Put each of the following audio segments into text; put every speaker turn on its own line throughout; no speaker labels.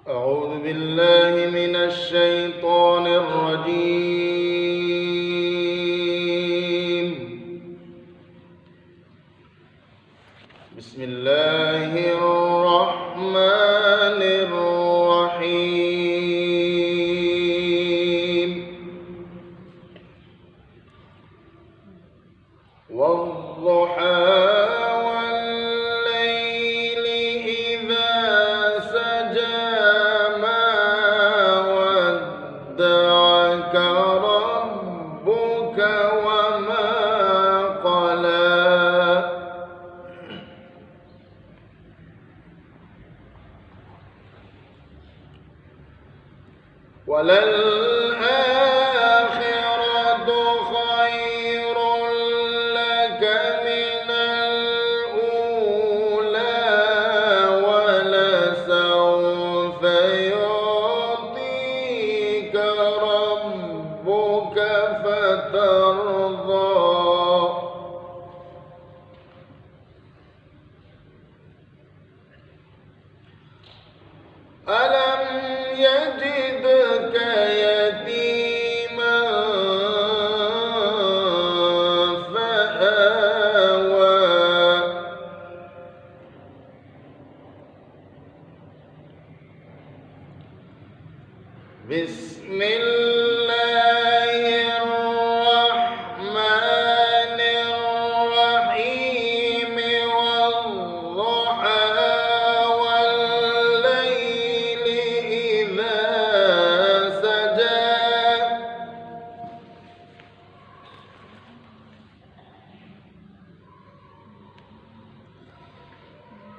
أعوذ بالله من الشيطان الرجيم. بسم الله الرحمن الرحيم. والضحى والليل إذا سجى ما ودعك ربك وما قلى وللآخرة خير لك من الأولى ولسوف يعطيك ربك فترضى ألم يجدك يتيما فآوى بسم الله الرحمن الرحيم. والضحى والليل إذا سجى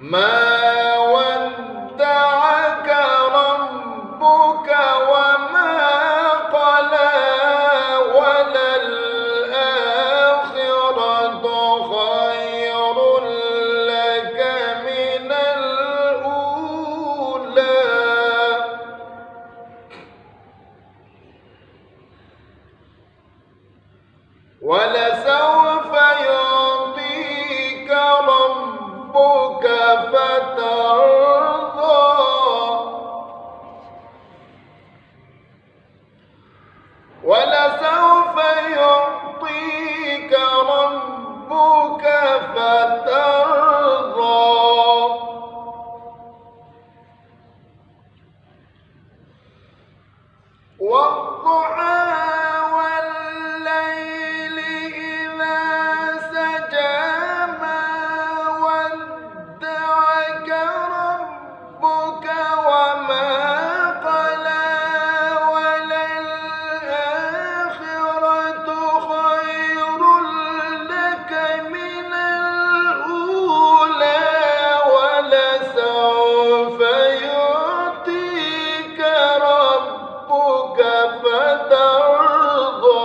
ما ودعك ربك وما قلى وللآخرة خير لك من الأولى ولسوف يعطيك ربك فترضى ولسوف يعطيك ربك فترضى والضحى والليل إذا سجى ما ودعك ربك وما قلى وللآخرة خير لك من الأولى ولسوف يعطيك ربك فترضى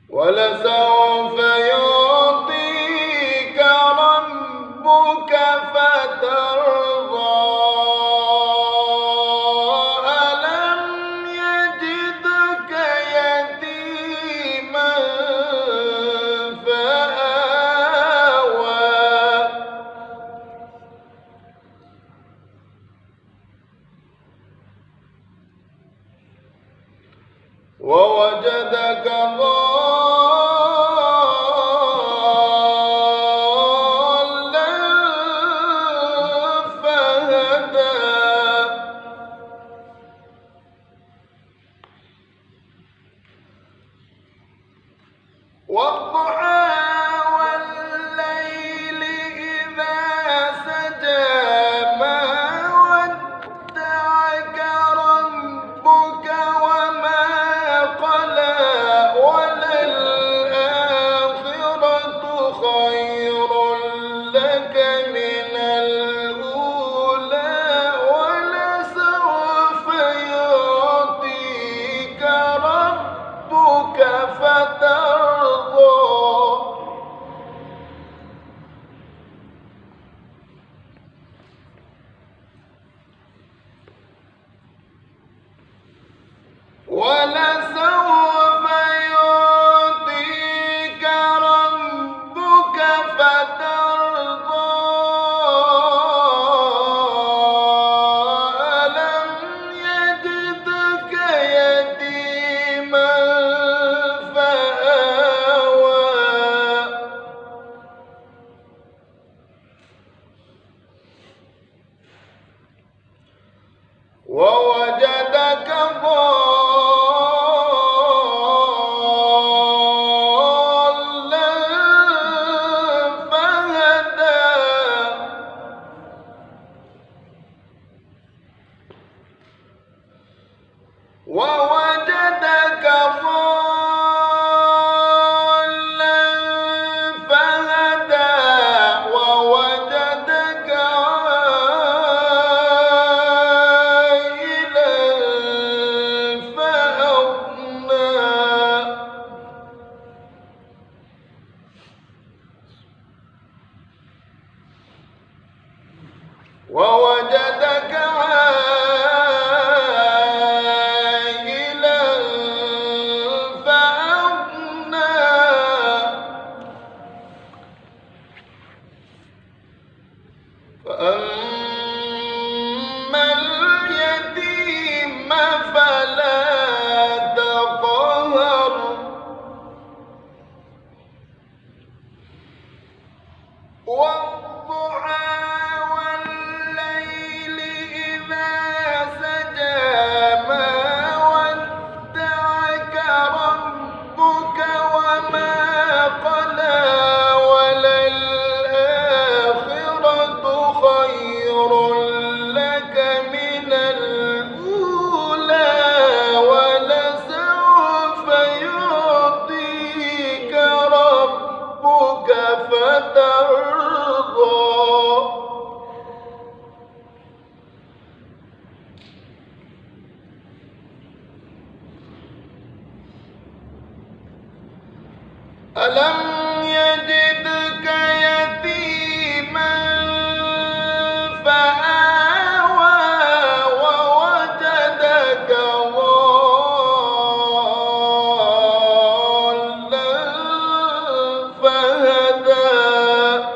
ولسوف يعطيك ربك فترضى ألم يجدك يتيما فآوى ووجدك ضالا فهدى والضحى والليل إذا سجى ما ودعك ربك وما قلى وللآخرة خير لك من الأولى ولسوف يعطيك ربك فترضى ولسوف ووجدك عائلا فأغنى فأما اليتيم فلا تقهر والضحى والليل إذا سجى ما ودعك ربك وما قلى وللآخرة خير لك من الأولى ولسوف يعطيك ربك فترضى ألم يجدك يتيما فآوى ووجدك ضالا فهدى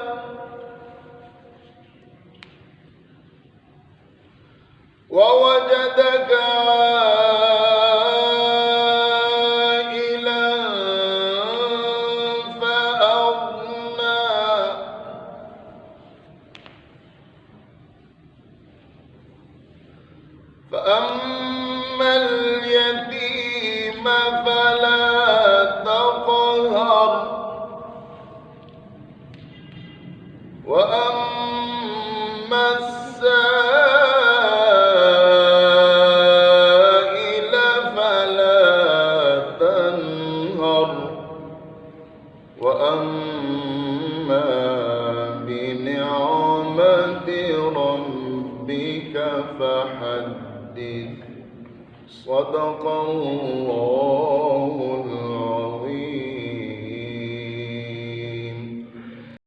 ووجدك عائلا فأغنى فأما اليتيم فلا تقهر وأما السائل فلا تنهر وأما بنعمة ربك فحدث صدق الله